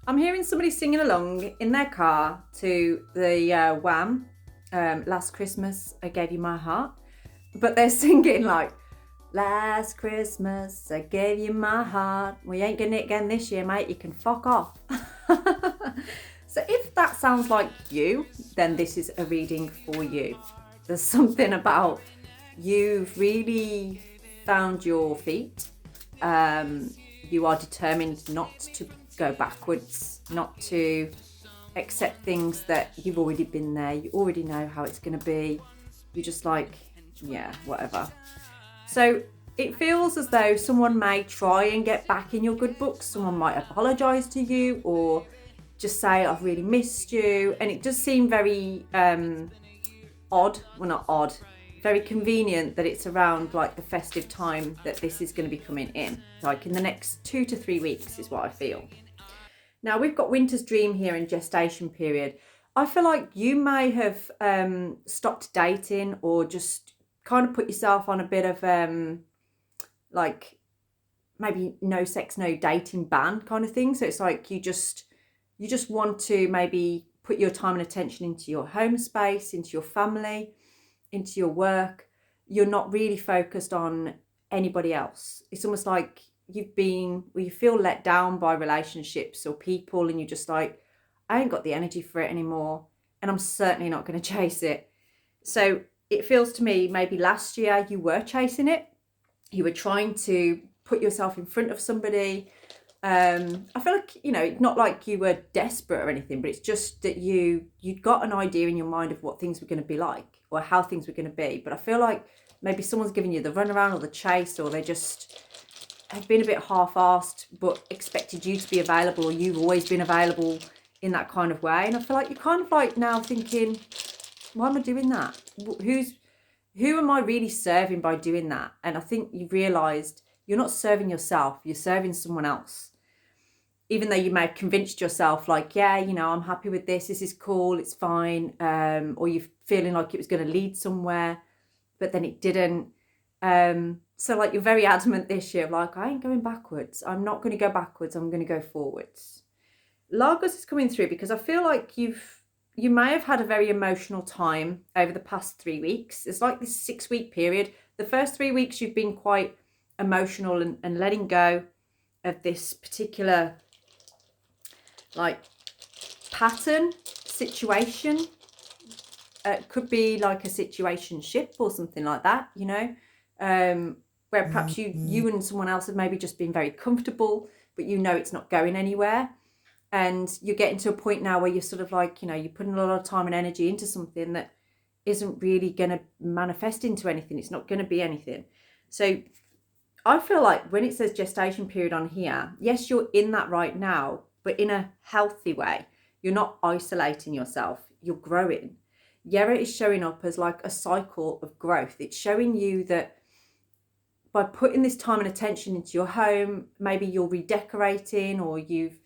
I'm hearing somebody singing along in their car to the Wham, Last Christmas I Gave You My Heart. But they're singing like, Last Christmas I gave you my heart. We ain't getting it again this year, mate. You can fuck off. So if that sounds like you, then this is a reading for you. There's something about you've really found your feet. You are determined not to go backwards, not to accept things that you've already been there. You already know how it's going to be. You're just like, yeah, whatever. So it feels as though someone may try and get back in your good books. Someone might apologise to you or just say, I've really missed you. And it does seem very odd. Well, not odd. Very convenient that it's around like the festive time that this is going to be coming in. Like in the next 2 to 3 weeks is what I feel. Now we've got Winter's Dream here in gestation period. I feel like you may have stopped dating or just kind of put yourself on a bit of like maybe no sex, no dating ban kind of thing. So it's like you just want to maybe put your time and attention into your home space, into your family, into your work. You're not really focused on anybody else. It's almost like you feel let down by relationships or people, and you're just like, I ain't got the energy for it anymore, and I'm certainly not going to chase it. So it feels to me maybe last year you were chasing it. You were trying to put yourself in front of somebody. I feel like, not like you were desperate or anything, but it's just that you'd got an idea in your mind of what things were going to be like or how things were going to be. But I feel like maybe someone's giving you the runaround or the chase, or they just have been a bit half-assed but expected you to be available, or you've always been available in that kind of way. And I feel like you're kind of like now thinking, why am I doing that? Who am I really serving by doing that? And I think you've realised you're not serving yourself, you're serving someone else. Even though you may have convinced yourself like, yeah, I'm happy with this is cool, it's fine. Or you're feeling like it was going to lead somewhere, but then it didn't. So like you're very adamant this year, like, I ain't going backwards. I'm not going to go backwards. I'm going to go forwards. Lagos is coming through because I feel like you may have had a very emotional time over the past 3 weeks. It's like this 6-week period. The first 3 weeks you've been quite emotional and letting go of this particular like pattern situation. It could be like a situationship or something like that, where perhaps you and someone else have maybe just been very comfortable, but it's not going anywhere. And you're getting to a point now where you're sort of like, you're putting a lot of time and energy into something that isn't really going to manifest into anything. It's not going to be anything. So I feel like when it says gestation period on here, yes, you're in that right now, but in a healthy way. You're not isolating yourself. You're growing. Yera is showing up as like a cycle of growth. It's showing you that by putting this time and attention into your home, maybe you're redecorating, or you've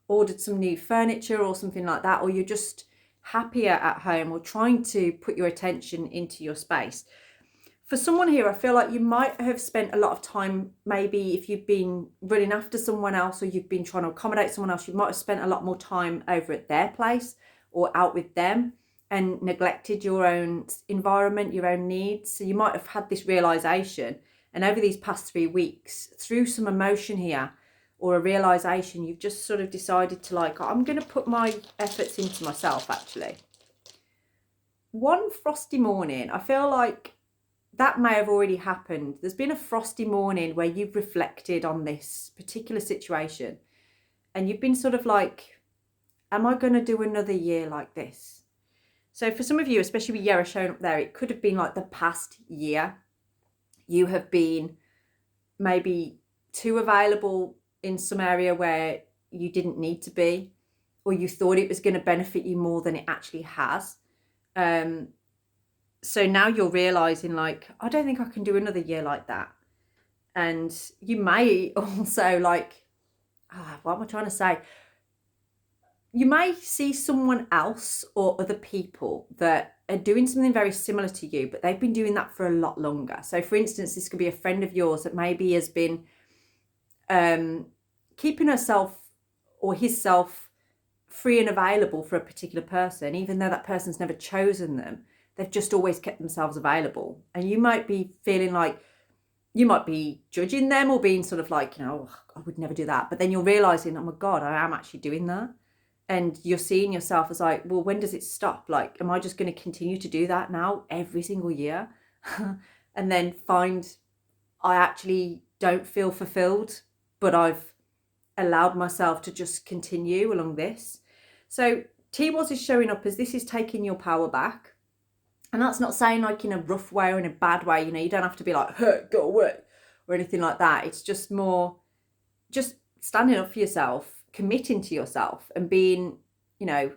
ordered some new furniture or something like that, or you're just happier at home, or trying to put your attention into your space. For someone here, I feel like you might have spent a lot of time, maybe if you've been running after someone else or you've been trying to accommodate someone else, you might have spent a lot more time over at their place or out with them and neglected your own environment, your own needs. So you might have had this realization, and over these past 3 weeks, through some emotion here or a realization, you've just sort of decided to like, I'm going to put my efforts into myself, actually. One frosty morning, I feel like that may have already happened. There's been a frosty morning where you've reflected on this particular situation and you've been sort of like, am I going to do another year like this? So for some of you, especially with Yera showing up there, it could have been like the past year. You have been maybe too available in some area where you didn't need to be, or you thought it was going to benefit you more than it actually has. So now you're realizing like, I don't think I can do another year like that. And you may also like, what am I trying to say? You may see someone else or other people that are doing something very similar to you, but they've been doing that for a lot longer. So for instance, this could be a friend of yours that maybe has been keeping herself or his self free and available for a particular person, even though that person's never chosen them. They've just always kept themselves available. And you might be feeling like, you might be judging them or being sort of like, you know, oh, I would never do that. But then you're realizing, oh my God, I am actually doing that. And you're seeing yourself as like, well, when does it stop? Like, am I just going to continue to do that now every single year? And then find I actually don't feel fulfilled, but I've allowed myself to just continue along this. So T-WOS is showing up as this is taking your power back. And that's not saying like in a rough way or in a bad way, you know, you don't have to be like, hey, go away or anything like that. It's just more just standing up for yourself, committing to yourself and being, you know,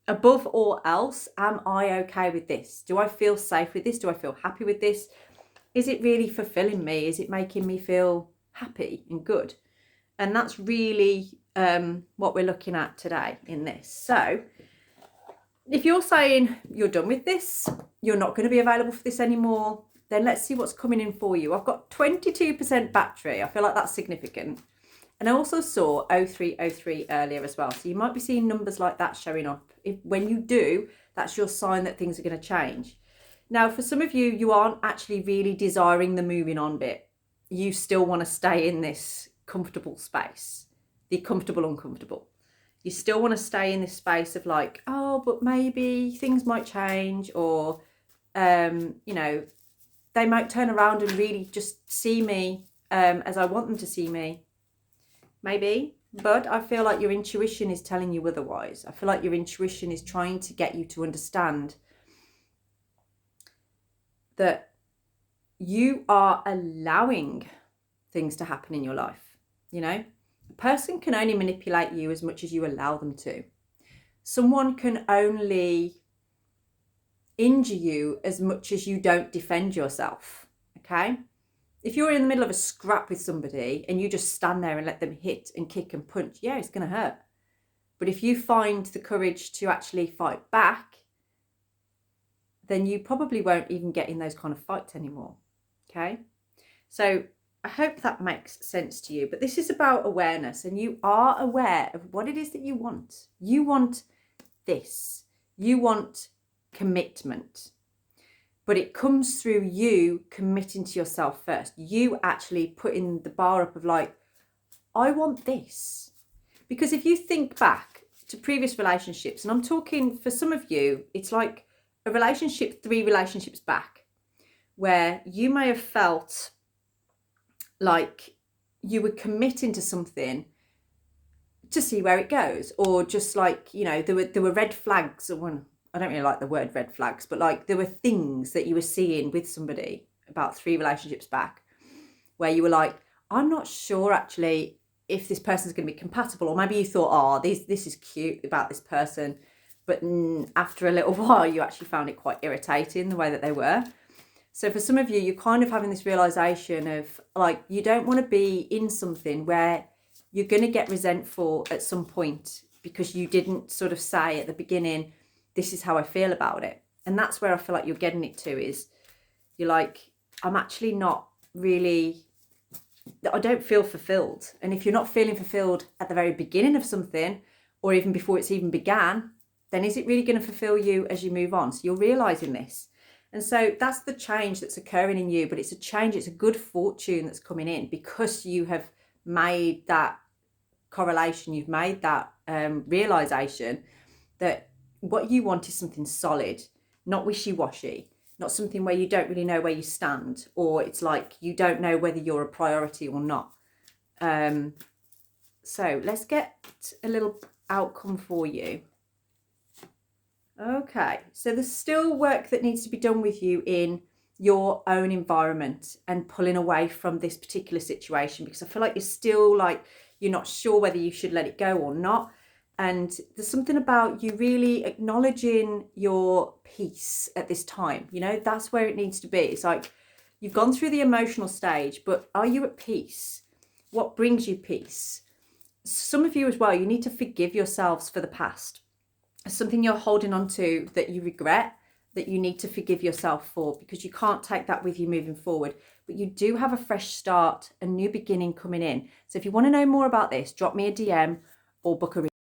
above all else, am I okay with this? Do I feel safe with this? Do I feel happy with this? Is it really fulfilling me? Is it making me feel happy and good? And that's really what we're looking at today in this. So if you're saying you're done with this, you're not going to be available for this anymore, then let's see what's coming in for you. I've got 22% battery. I feel like that's significant. And I also saw 0303 earlier as well. So you might be seeing numbers like that showing up. When you do, that's your sign that things are going to change. Now, for some of you, you aren't actually really desiring the moving on bit. You still want to stay in this comfortable space, the comfortable, uncomfortable. You still want to stay in this space of like, oh, but maybe things might change, or, you know, they might turn around and really just see me as I want them to see me. Maybe, but I feel like your intuition is telling you otherwise. I feel like your intuition is trying to get you to understand that you are allowing things to happen in your life. You know, a person can only manipulate you as much as you allow them to. Someone can only injure you as much as you don't defend yourself. Okay? If you're in the middle of a scrap with somebody and you just stand there and let them hit and kick and punch, yeah, it's going to hurt. But if you find the courage to actually fight back, then you probably won't even get in those kind of fights anymore. Okay? So I hope that makes sense to you. But this is about awareness, and you are aware of what it is that you want. You want this. You want commitment. But it comes through you committing to yourself first. You actually putting the bar up of like, I want this. Because if you think back to previous relationships, and I'm talking for some of you, it's like a relationship 3 relationships back, where you may have felt like you were committing to something to see where it goes, or just like, you know, there were red flags, or one. I don't really like the word red flags, but like there were things that you were seeing with somebody about 3 relationships back where you were like, I'm not sure actually if this person's going to be compatible. Or maybe you thought, oh, this is cute about this person. But after a little while, you actually found it quite irritating the way that they were. So for some of you, you're kind of having this realization of like, you don't want to be in something where you're going to get resentful at some point because you didn't sort of say at the beginning, this is how I feel about it. And that's where I feel like you're getting it to, is you're like, I'm actually not really, I don't feel fulfilled. And if you're not feeling fulfilled at the very beginning of something, or even before it's even began, then is it really going to fulfill you as you move on? So you're realizing this. And so that's the change that's occurring in you, but it's a change, it's a good fortune that's coming in because you have made that correlation, you've made that realization that what you want is something solid, not wishy-washy, not something where you don't really know where you stand, or it's like you don't know whether you're a priority or not. So let's get a little outcome for you. Okay, so there's still work that needs to be done with you in your own environment and pulling away from this particular situation, because I feel like you're still like, you're not sure whether you should let it go or not. And there's something about you really acknowledging your peace at this time. You know, that's where it needs to be. It's like you've gone through the emotional stage, but are you at peace? What brings you peace? Some of you as well, you need to forgive yourselves for the past. Something you're holding on to that you regret, that you need to forgive yourself for, because you can't take that with you moving forward. But you do have a fresh start, a new beginning coming in. So if you want to know more about this, drop me a DM, or book a reading.